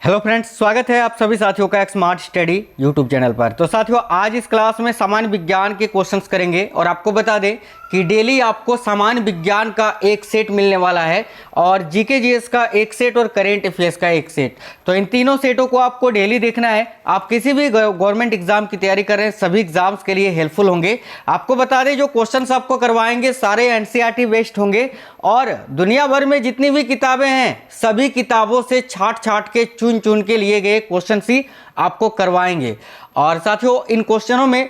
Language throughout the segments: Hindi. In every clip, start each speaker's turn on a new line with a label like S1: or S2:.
S1: हेलो फ्रेंड्स, स्वागत है आप सभी साथियों का एक स्मार्ट स्टडी यूट्यूब चैनल पर। तो साथियों, आज इस क्लास में सामान्य विज्ञान के क्वेश्चंस करेंगे और आपको बता दें कि डेली आपको सामान्य विज्ञान का एक सेट मिलने वाला है और जीके जीएस का एक सेट और करेंट अफेयर्स का एक सेट। तो इन तीनों सेटों को आपको डेली देखना है। आप किसी भी गवर्नमेंट एग्जाम की तैयारी कर रहे हैं, सभी एग्जाम्स के लिए हेल्पफुल होंगे। आपको बता दें, जो क्वेश्चंस आपको करवाएंगे सारे एनसीईआरटी बेस्ड होंगे और दुनिया भर में जितनी भी किताबें हैं सभी किताबों से छाट छाट के चुन चुन के लिए गए क्वेश्चन ही आपको करवाएंगे। और साथियों, इन क्वेश्चनों में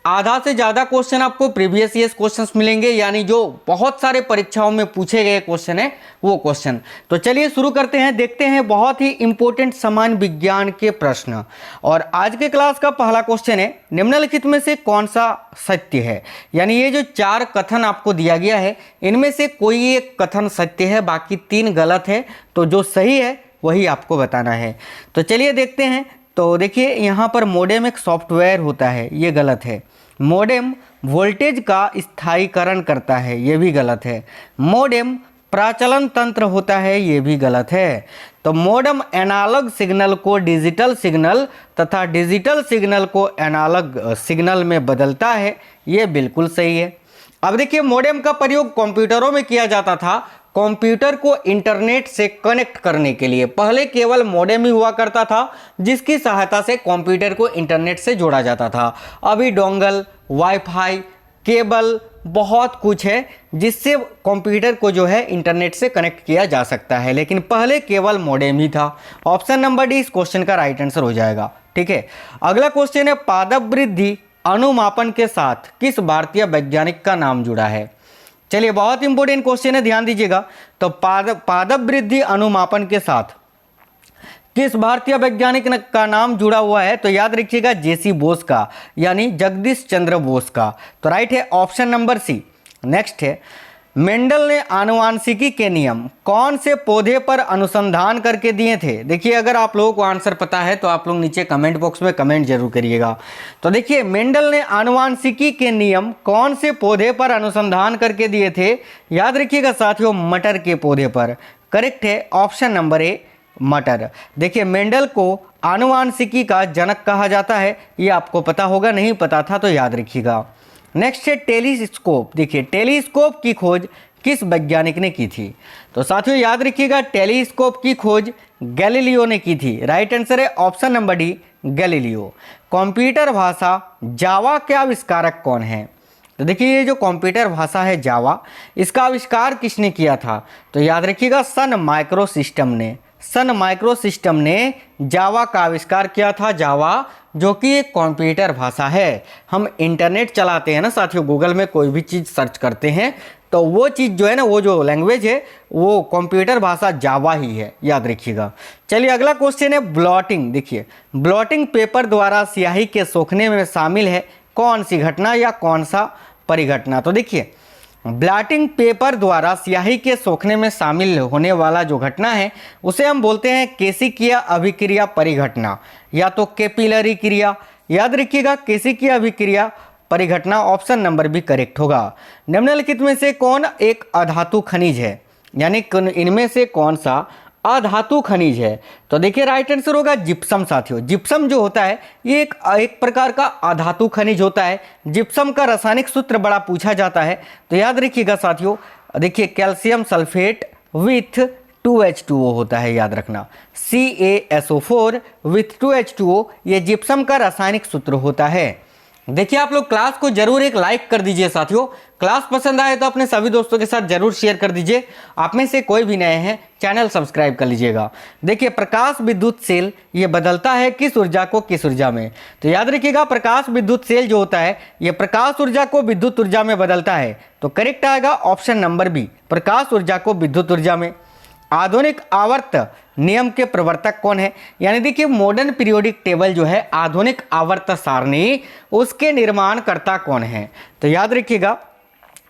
S1: आधा से ज़्यादा क्वेश्चन आपको प्रीवियस ईयर्स क्वेश्चंस मिलेंगे, यानी जो बहुत सारे परीक्षाओं में पूछे गए क्वेश्चन है वो क्वेश्चन। तो चलिए शुरू करते हैं, देखते हैं बहुत ही इंपॉर्टेंट सामान्य विज्ञान के प्रश्न। और आज के क्लास का पहला क्वेश्चन है, निम्नलिखित में से कौन सा सत्य है। यानी ये जो चार कथन आपको दिया गया है इनमें से कोई एक कथन सत्य है, बाकी तीन गलत है। तो जो सही है वही आपको बताना है। तो चलिए देखते हैं। तो देखिए, यहाँ पर मोडेम एक सॉफ्टवेयर होता है, ये गलत है। मोडेम वोल्टेज का स्थायीकरण करता है, ये भी गलत है। मोडेम प्राचलन तंत्र होता है, ये भी गलत है। तो मोडेम एनालॉग सिग्नल को डिजिटल सिग्नल तथा डिजिटल सिग्नल को एनालॉग सिग्नल में बदलता है, ये बिल्कुल सही है। अब देखिए, मोडेम का प्रयोग कंप्यूटरों में किया जाता था कंप्यूटर को इंटरनेट से कनेक्ट करने के लिए। पहले केवल मोडेम ही हुआ करता था जिसकी सहायता से कंप्यूटर को इंटरनेट से जोड़ा जाता था। अभी डोंगल, वाईफाई, केबल, बहुत कुछ है जिससे कंप्यूटर को जो है इंटरनेट से कनेक्ट किया जा सकता है, लेकिन पहले केवल मोडेम ही था। ऑप्शन नंबर डी इस क्वेश्चन का राइट आंसर हो जाएगा। ठीक है, अगला क्वेश्चन है, पादप वृद्धि अनुमापन के साथ किस भारतीय वैज्ञानिक का नाम जुड़ा है। चलिए, बहुत इंपॉर्टेंट क्वेश्चन है, ध्यान दीजिएगा। तो पादप वृद्धि अनुमापन के साथ किस भारतीय वैज्ञानिक का नाम जुड़ा हुआ है। तो याद रखिएगा, जेसी बोस का, यानी जगदीश चंद्र बोस का। तो राइट है ऑप्शन नंबर सी। नेक्स्ट है, मेंडल ने आनुवांशिकी के नियम कौन से पौधे पर अनुसंधान करके दिए थे। देखिए, अगर आप लोगों को आंसर पता है तो आप लोग नीचे कमेंट बॉक्स में कमेंट जरूर करिएगा। तो देखिए, मेंडल ने आनुवांशिकी के नियम कौन से पौधे पर अनुसंधान करके दिए थे। याद रखिएगा साथियों, मटर के पौधे पर। करेक्ट है ऑप्शन नंबर ए, मटर। देखिए, मेंडल को आनुवांशिकी का जनक कहा जाता है, ये आपको पता होगा, नहीं पता था तो याद रखिएगा। नेक्स्ट है टेलीस्कोप। देखिए, टेलीस्कोप की खोज किस वैज्ञानिक ने की थी। तो साथियों याद रखिएगा, टेलीस्कोप की खोज गैलीलियो ने की थी। राइट आंसर है option number D, Galileo. Computer भाषा जावा के आविष्कारक कौन है। तो देखिए, ये जो कंप्यूटर भाषा है जावा, इसका आविष्कार किसने किया था। तो याद रखिएगा, सन माइक्रो सिस्टम ने। सन माइक्रो सिस्टम ने जावा का आविष्कार किया था। जावा जो कि एक कंप्यूटर भाषा है। हम इंटरनेट चलाते हैं ना साथियों, गूगल में कोई भी चीज़ सर्च करते हैं तो वो चीज़ जो है ना, वो जो लैंग्वेज है वो कंप्यूटर भाषा जावा ही है, याद रखिएगा। चलिए, अगला क्वेश्चन है, ब्लॉटिंग। देखिए, ब्लॉटिंग पेपर द्वारा स्याही के सोखने में शामिल है कौन सी घटना या कौन सा परिघटना। तो देखिए, ब्लॉटिंग पेपर द्वारा स्याही के सोखने में शामिल होने वाला जो घटना है उसे हम बोलते हैं केशिकीय अभिक्रिया परिघटना, या तो कैपिलरी क्रिया। याद रखिएगा, केशिकीय अभिक्रिया परिघटना, ऑप्शन नंबर भी करेक्ट होगा। निम्नलिखित में से कौन एक अधातु खनिज है, यानी इनमें से कौन सा अधातु खनिज है। तो देखिए, राइट आंसर होगा जिप्सम। साथियों, जिप्सम जो होता है ये एक प्रकार का अधातु खनिज होता है। जिप्सम का रासायनिक सूत्र बड़ा पूछा जाता है, तो याद रखिएगा साथियों। देखिए, कैल्शियम सल्फेट विथ 2H2O होता है, याद रखना, CaSO4 विथ 2H2O, ये जिप्सम का रासायनिक सूत्र होता है। देखिए, आप लोग क्लास को जरूर एक लाइक कर दीजिए साथियों। क्लास पसंद आए तो अपने सभी दोस्तों के साथ जरूर शेयर कर दीजिए। आप में से कोई भी नए हैं चैनल सब्सक्राइब कर लीजिएगा। देखिए, प्रकाश विद्युत सेल ये बदलता है किस ऊर्जा को किस ऊर्जा में। तो याद रखिएगा, प्रकाश विद्युत सेल जो होता है ये प्रकाश ऊर्जा को विद्युत ऊर्जा में बदलता है। तो करेक्ट आएगा ऑप्शन नंबर बी, प्रकाश ऊर्जा को विद्युत ऊर्जा में। आधुनिक आवर्त नियम के प्रवर्तक कौन है। यानी देखिए, मॉडर्न पीरियोडिक टेबल जो है, आधुनिक आवर्त सारणी, उसके निर्माणकर्ता कौन है। तो याद रखिएगा,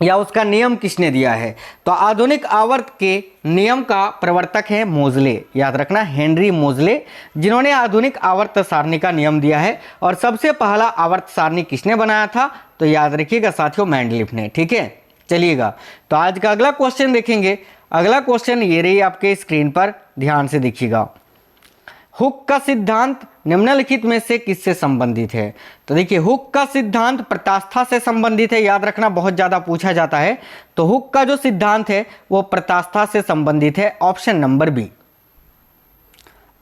S1: या उसका नियम किसने दिया है। तो आधुनिक आवर्त के नियम का प्रवर्तक है मोजले। याद रखना, हेनरी मोजले, जिन्होंने आधुनिक आवर्त सारणी का नियम दिया है। और सबसे पहला आवर्त सारणी किसने बनाया था। तो याद रखिएगा साथियों, मेंडलीफ ने। ठीक है, चलिएगा, तो आज का अगला क्वेश्चन देखेंगे। अगला क्वेश्चन ये रही आपके स्क्रीन पर, ध्यान से देखिएगा। हुक का सिद्धांत निम्नलिखित में से किससे संबंधित है? तो देखिए हुक का सिद्धांत प्रत्यास्था से संबंधित है, याद रखना बहुत ज्यादा पूछा जाता है। तो हुक का जो सिद्धांत है वो प्रत्यास्था से संबंधित है, ऑप्शन नंबर बी।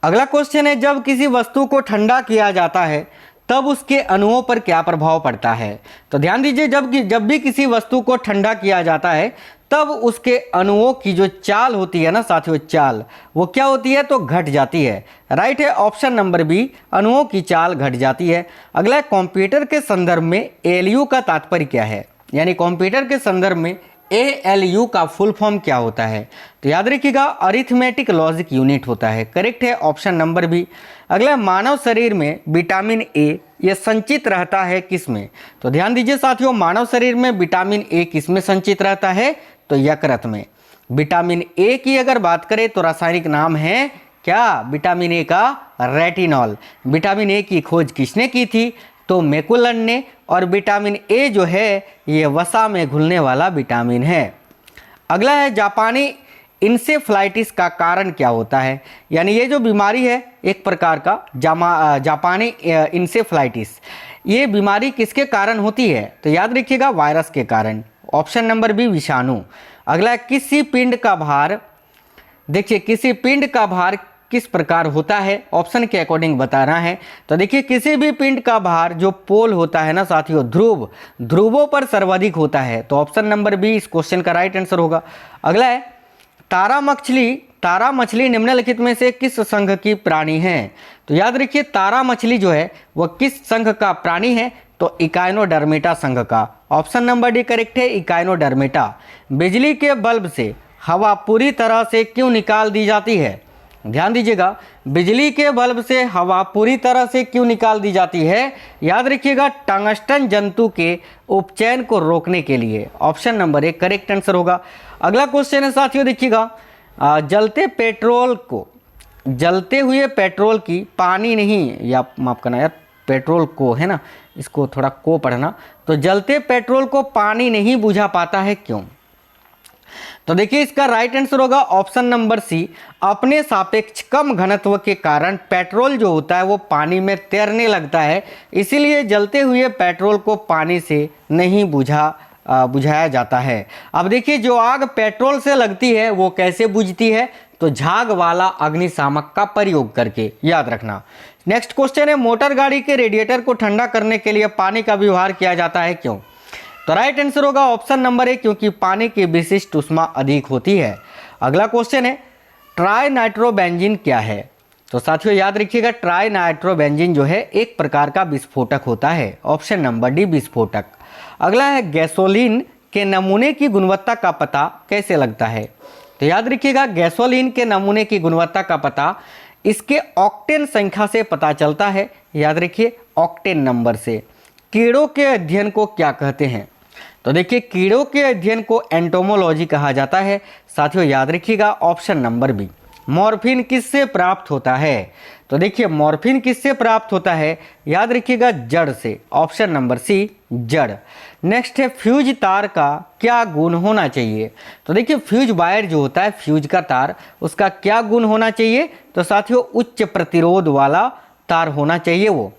S1: अगला क्वेश्चन है, जब किसी वस्तु को ठंडा किया जाता है तब उसके अणुओं पर क्या प्रभाव पड़ता है? तो ध्यान दीजिए, जब भी किसी वस्तु को ठंडा किया जाता है तब उसके अणुओं की जो चाल होती है ना साथियों, चाल वो क्या होती है? तो घट जाती है। राइट है ऑप्शन नंबर बी, अणुओं की चाल घट जाती है। अगला, कंप्यूटर के संदर्भ में एलयू का तात्पर्य क्या है? यानी कंप्यूटर के संदर्भ में ALU का फुल फॉर्म क्या होता है? तो याद रखिएगा अरिथमेटिक लॉजिक यूनिट होता है। करेक्ट है ऑप्शन नंबर बी। अगला, मानव शरीर में विटामिन ए ये संचित रहता है किस में? तो ध्यान दीजिए साथियों, मानव शरीर में विटामिन ए किस में संचित रहता है? तो यकृत में। विटामिन ए की अगर बात करें तो रासायनिक नाम है क्या? विटामिन ए का रेटिनॉल। विटामिन ए की खोज किसने की थी? तो मैकुलन ने। और विटामिन ए जो है ये वसा में घुलने वाला विटामिन है। अगला है, जापानी इंसेफ्लाइटिस का कारण क्या होता है? यानी ये जो बीमारी है एक प्रकार का जापानी इंसेफ्लाइटिस, ये बीमारी किसके कारण होती है? तो याद रखिएगा वायरस के कारण, ऑप्शन नंबर बी विषाणु। अगला, किसी पिंड का भार, देखिए किसी पिंड का भार किस प्रकार होता है? ऑप्शन के अकॉर्डिंग बताना है। तो देखिए किसी भी पिंड का भार जो पोल होता है ना साथियों, ध्रुवों पर सर्वाधिक होता है। तो ऑप्शन नंबर बी इस क्वेश्चन का राइट आंसर होगा। अगला है, तारा मछली निम्नलिखित में से किस संघ की प्राणी है? तो याद रखिए तारा मछली जो है वह किस संघ का प्राणी है? तो इकाइनोडर्मेटा संघ का। ऑप्शन नंबर डी करेक्ट है, इकाइनोडर्मेटा। बिजली के बल्ब से हवा पूरी तरह से क्यों निकाल दी जाती है? ध्यान दीजिएगा, बिजली के बल्ब से हवा पूरी तरह से क्यों निकाल दी जाती है? याद रखिएगा टंगस्टन जंतु के उपचयन को रोकने के लिए। Option number A correct answer होगा। अगला क्वेश्चन है साथियों, देखिएगा जलते हुए पेट्रोल की पानी नहीं, या माफ करना यार, पेट्रोल को है ना, इसको थोड़ा को पढ़ना। तो जलते पेट्रोल को पानी नहीं बुझा पाता है, क्यों? तो देखिए इसका राइट आंसर होगा ऑप्शन नंबर सी, अपने सापेक्ष कम घनत्व के कारण पेट्रोल जो होता है वो पानी में तैरने लगता है, इसीलिए जलते हुए पेट्रोल को पानी से नहीं बुझाया जाता है। अब देखिए जो आग पेट्रोल से लगती है वो कैसे बुझती है? तो झाग वाला अग्निशामक का प्रयोग करके, याद रखना। नेक्स्ट क्वेश्चन है, मोटर गाड़ी के रेडिएटर को ठंडा करने के लिए पानी का व्यवहार किया जाता है, क्यों? तो राइट आंसर होगा ऑप्शन नंबर ए, क्योंकि पानी की विशिष्ट ऊष्मा अधिक होती है। अगला क्वेश्चन है, ट्राई नाइट्रोबेंजीन क्या है? तो साथियों याद रखिएगा ट्राई नाइट्रोबेंजीन जो है एक प्रकार का विस्फोटक होता है। ऑप्शन नंबर डी विस्फोटक। अगला है, गैसोलीन के नमूने की गुणवत्ता का पता कैसे लगता है? तो याद रखिएगा गैसोलीन के नमूने की गुणवत्ता का पता इसके ऑक्टेन संख्या से पता चलता है। याद रखिए ऑक्टेन नंबर से। कीड़ों के अध्ययन को क्या कहते हैं? तो देखिए कीड़ों के अध्ययन को एंटोमोलॉजी कहा जाता है। साथियों याद रखिएगा ऑप्शन नंबर बी। मॉर्फिन किससे प्राप्त होता है? तो देखिए मॉर्फिन किससे प्राप्त होता है? याद रखिएगा जड़ से। ऑप्शन नंबर सी जड़। नेक्स्ट है, फ्यूज तार का क्या गुण होना चाहिए? तो देखिए फ्यूज वायर जो होता है, फ्यूज का तार, उसका क्या गुण होना चाहिए? तो साथियों उच्च प्रतिरोध वाला तार होना चाहिए। वो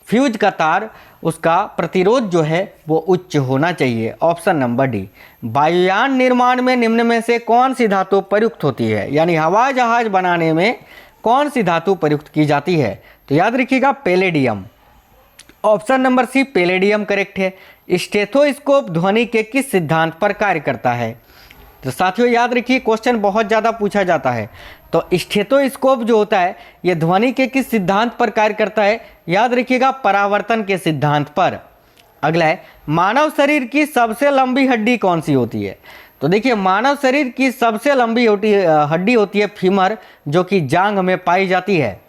S1: फ्यूज का तार, उसका प्रतिरोध जो है वो उच्च होना चाहिए। Option number D. वायुयान निर्माण में निम्न में से कौन सी धातु प्रयुक्त होती है? यानी हवाई जहाज बनाने में कौन सी धातु प्रयुक्त की जाती है? तो याद रखिएगा palladium. Option number C palladium correct है। स्टेथोस्कोप ध्वनि के किस सिद्धांत पर कार्य करता है? तो साथियों याद रखिए क्वेश्चन बहुत ज़्यादा पूछा जाता है। तो स्टेथोस्कोप जो होता है ये ध्वनि के किस सिद्धांत पर कार्य करता है? याद रखिएगा परावर्तन के सिद्धांत पर। अगला है, मानव शरीर की सबसे लंबी हड्डी कौन सी होती है? तो देखिए मानव शरीर की सबसे लंबी हड्डी होती है फीमर, जो कि जांघ में पाई जाती है।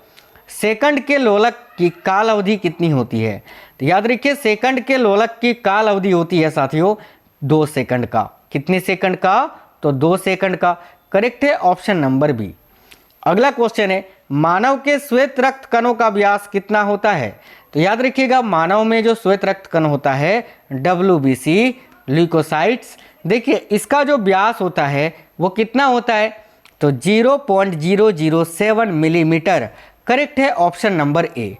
S1: सेकंड के लोलक की काल अवधि कितनी होती है? तो याद रखिए सेकंड के लोलक की काल अवधि होती है साथियों 2 सेकंड का। कितने सेकंड का? तो 2 सेकंड का। करेक्ट है ऑप्शन नंबर बी। अगला क्वेश्चन है, मानव के श्वेत रक्त कणों का व्यास कितना होता है? तो याद रखिएगा मानव में जो श्वेत रक्त कण होता है WBC ल्यूकोसाइट्स, देखिए इसका जो व्यास होता है वो कितना होता है? तो 0.007 मिलीमीटर करेक्ट है ऑप्शन नंबर ए।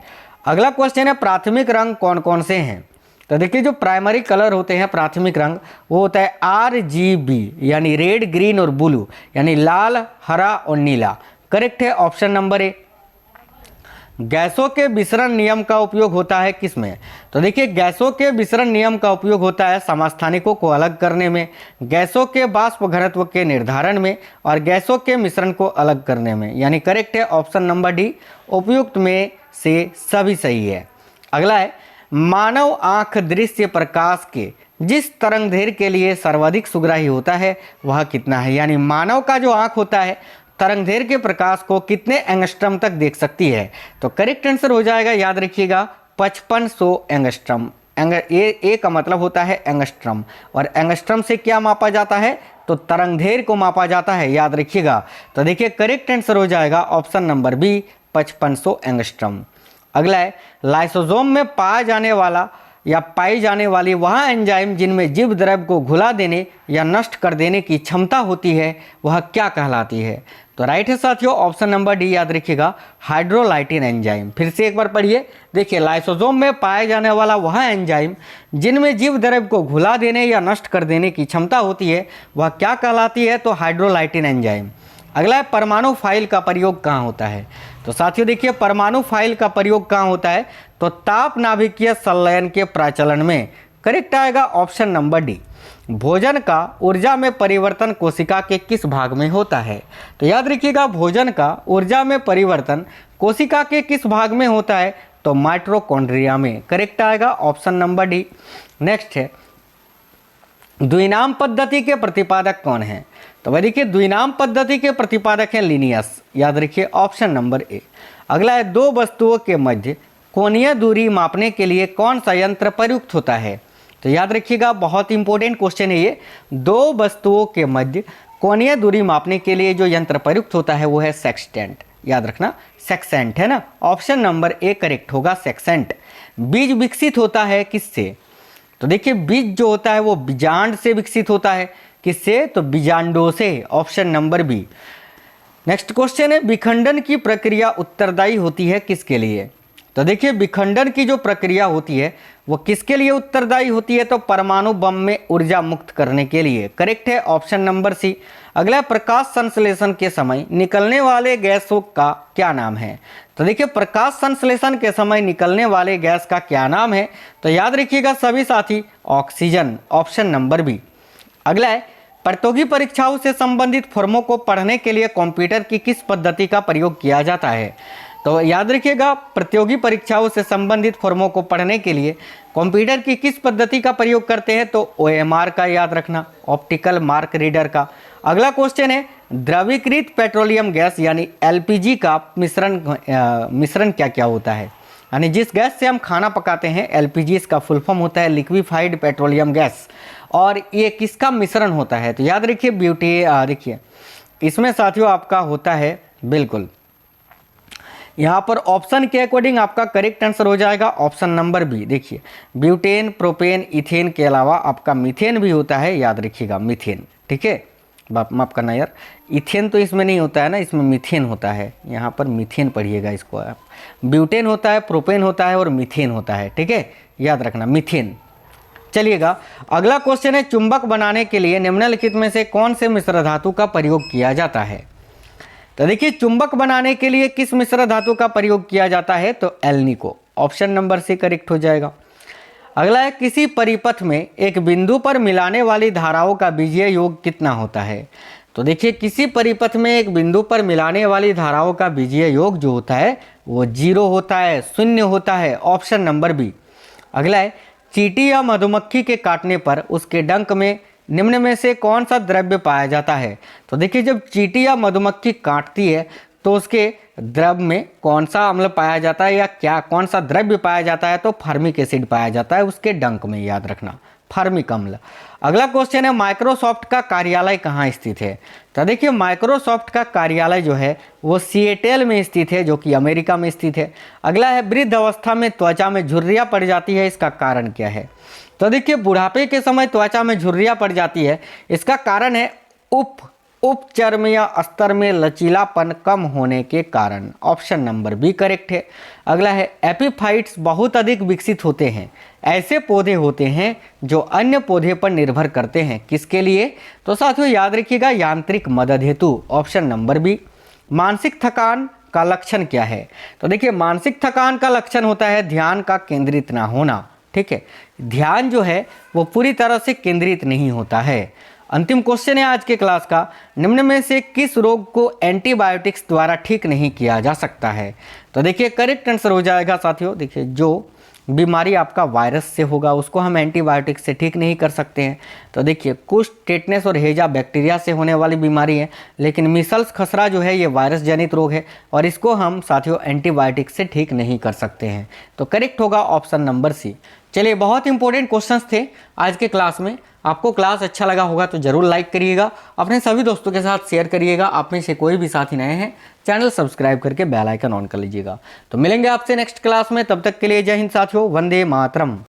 S1: अगला क्वेश्चन है प्राथमिक रंग कौन कौन से हैं। तो देखिए जो प्राइमरी कलर होते हैं प्राथमिक रंग वो होता है RGB यानी रेड, ग्रीन और ब्लू, यानी लाल, हरा और नीला। करेक्ट है ऑप्शन नंबर ए। गैसों के विसरण नियम का उपयोग होता है किसमें। तो देखिए गैसों के विसरण नियम का उपयोग होता है समस्थानिकों को अलग करने में, गैसों के वाष्प घनत्व के निर्धारण में और गैसों के मिश्रण को अलग करने में, यानी करेक्ट है ऑप्शन नंबर डी। उपयुक्त में से सभी सही है। अगला है मानव आंख दृश्य प्रकाश के जिस तरंगदैर्घ्य के लिए सर्वाधिक सुग्राही होता है वह कितना है। यानी मानव का जो आंख होता है तरंगदैर्घ्य के प्रकाश को कितने एंगस्ट्रम तक देख सकती है। तो करेक्ट आंसर हो जाएगा, याद रखिएगा 5500 एंगस्ट्रम। ए का मतलब होता है एंगस्ट्रम, और एंगस्ट्रम से क्या मापा जाता है, तो तरंगदैर्घ्य को मापा जाता है, याद रखिएगा। तो देखिए करेक्ट आंसर हो जाएगा ऑप्शन नंबर बी 5500 एंगस्ट्रम। अगला है लाइसोसोम में पाया जाने वाला या पाई जाने वाली वह एंजाइम जिनमें जीव द्रव्य को घुला देने या नष्ट कर देने की क्षमता होती है वह क्या कहलाती है। तो राइट है साथियों ऑप्शन नंबर डी, याद रखिएगा हाइड्रोलाइटिन एंजाइम। फिर से एक बार पढ़िए, देखिए लाइसोसोम में पाया जाने वाला वह एंजाइम जिनमें जीव द्रव्य को घुला देने या नष्ट कर देने की क्षमता होती है वह क्या कहलाती है, तो हाइड्रोलाइटिन एंजाइम। अगला है परमाणु फाइल का प्रयोग कहाँ होता है। तो साथियों देखिए परमाणु फाइल का प्रयोग कहाँ होता है, तो ताप नाभिकीय संलयन के प्रचलन में। करेक्ट आएगा ऑप्शन नंबर डी। भोजन का ऊर्जा में परिवर्तन कोशिका के किस भाग में होता है। तो याद रखिएगा भोजन का ऊर्जा में परिवर्तन कोशिका के किस भाग में होता है, तो माइटोकॉन्ड्रिया में। करेक्ट आएगा ऑप्शन नंबर डी। नेक्स्ट है द्विनाम पद्धति के प्रतिपादक कौन है। तो भाई देखिए द्विनाम पद्धति के प्रतिपादक हैं लिनियस, याद रखिए ऑप्शन नंबर ए। अगला है दो वस्तुओं के मध्य कोणीय दूरी मापने के लिए कौन सा यंत्र प्रयुक्त होता है। तो याद रखिएगा बहुत इंपॉर्टेंट क्वेश्चन है ये। दो वस्तुओं के मध्य कोणीय दूरी मापने के लिए जो यंत्र प्रयुक्त होता है वो है सेक्सटेंट, याद रखना सेक्सेंट है ना। ऑप्शन नंबर ए करेक्ट होगा सेक्सेंट। बीज विकसित होता है किससे। तो देखिए बीज जो होता है वो बीजांड से विकसित होता है, किससे, तो बीजांडों से। Option number B. Next question है विखंडन की प्रक्रिया उत्तरदायी होती है किसके लिए। तो देखिए विखंडन की जो प्रक्रिया होती है वो किसके लिए उत्तरदायी होती है, तो परमाणु बम में ऊर्जा मुक्त करने के लिए। करेक्ट है ऑप्शन नंबर सी। अगला प्रकाश संश्लेषण के समय निकलने वाले गैसों का क्या नाम है। तो देखिए प्रकाश संश्लेषण के समय निकलने वाले गैस का क्या नाम है, तो याद रखिएगा सभी साथी ऑक्सीजन। Option number B. अगला है प्रतियोगी परीक्षाओं से संबंधित फॉर्मों को पढ़ने के लिए कंप्यूटर की किस पद्धति का प्रयोग किया जाता है। तो याद रखिएगा प्रतियोगी परीक्षाओं से संबंधित फॉर्मों को पढ़ने के लिए कंप्यूटर की किस पद्धति का प्रयोग करते हैं, तो OMR का, याद रखना ऑप्टिकल मार्क रीडर का। अगला क्वेश्चन है द्रवीकृत पेट्रोलियम गैस यानी LPG का मिश्रण क्या क्या होता है। यानी जिस गैस से हम खाना पकाते हैं LPG, इसका फुल फॉर्म होता है लिक्विफाइड पेट्रोलियम गैस, और ये किसका मिश्रण होता है। तो याद रखिए देखिए इसमें साथियों आपका होता है बिल्कुल यहाँ पर ऑप्शन के अकॉर्डिंग आपका करेक्ट आंसर हो जाएगा ऑप्शन नंबर बी। देखिए ब्यूटेन, प्रोपेन, इथेन के अलावा आपका मीथेन भी होता है, याद रखिएगा मीथेन। ठीक है माफ करना यार, इथेन तो इसमें नहीं होता है ना, इसमें मीथेन होता है। यहाँ पर मीथेन पढ़िएगा इसको आप। ब्यूटेन होता है, प्रोपेन होता है और मीथेन होता है। ठीक है याद रखना मीथेन। चलिएगा अगला क्वेश्चन है चुंबक बनाने के लिए निम्नलिखित में से कौन से मिश्र धातु का प्रयोग किया जाता है। तो देखिए चुंबक बनाने के लिए किस मिश्र धातु का प्रयोग किया जाता है, तो alnico. Option number C correct हो जाएगा। अगला है किसी परिपथ में एक बिंदु पर मिलाने वाली धाराओं का बीजीय योग कितना होता है। तो देखिए किसी परिपथ में एक बिंदु पर मिलाने वाली धाराओं का बीजीय योग जो होता है वो 0 होता है, 0 होता है। Option number B. अगला है चींटी या मधुमक्खी के काटने पर उसके डंक में निम्न में से कौन सा द्रव्य पाया जाता है। तो देखिए जब चींटी या मधुमक्खी काटती है तो उसके द्रव्य में कौन सा अम्ल पाया जाता है, या कौन सा द्रव्य पाया जाता है, तो फार्मिक एसिड पाया जाता है उसके डंक में, याद रखना फार्मिक अम्ल। अगला क्वेश्चन है माइक्रोसॉफ्ट का कार्यालय कहाँ स्थित है। तो देखिए माइक्रोसॉफ्ट का कार्यालय जो है वो सिएटल में स्थित है, जो कि अमेरिका में स्थित है। अगला है वृद्ध अवस्था में त्वचा में झुर्रियाँ पड़ जाती है, इसका कारण क्या है। तो देखिए बुढ़ापे के समय त्वचा में झुर्रियाँ पड़ जाती है, इसका कारण है उपचर्म या अस्तर में लचीलापन कम होने के कारण। ऑप्शन नंबर बी करेक्ट है। अगला है एपीफाइट्स बहुत अधिक विकसित होते हैं। ऐसे पौधे होते हैं जो अन्य पौधे पर निर्भर करते हैं। किसके लिए? तो साथियों याद रखिएगा, यांत्रिक मदद हेतु। Option number B. मानसिक थकान का लक्षण क्या है? तो देखिए, मानसिक थकान का लक्षण होता है ध्यान का केंद्रित ना होना। ठीक है, ध्यान जो है वो पूरी तरह से केंद्रित नहीं होता है। अंतिम क्वेश्चन है आज के क्लास का, निम्न में से किस रोग को एंटीबायोटिक्स द्वारा ठीक नहीं किया जा सकता है? तो देखिए करेक्ट आंसर हो जाएगा साथियों, देखिए जो बीमारी आपका वायरस से होगा उसको हम एंटीबायोटिक से ठीक नहीं कर सकते हैं। तो देखिए कुछ टेटनस और हैजा बैक्टीरिया से होने वाली बीमारी है, लेकिन मीसल्स खसरा जो है ये वायरस जनित रोग है और इसको हम साथियों एंटीबायोटिक से ठीक नहीं कर सकते हैं। तो करेक्ट होगा ऑप्शन नंबर सी। चलिए, बहुत इंपॉर्टेंट क्वेश्चंस थे आज के क्लास में। आपको क्लास अच्छा लगा होगा तो जरूर लाइक करिएगा, अपने सभी दोस्तों के साथ शेयर करिएगा। आप में से कोई भी साथी नए हैं चैनल सब्सक्राइब करके बेल आइकन ऑन कर लीजिएगा। तो मिलेंगे आपसे नेक्स्ट क्लास में, तब तक के लिए जय हिंद साथियों, वंदे मातरम।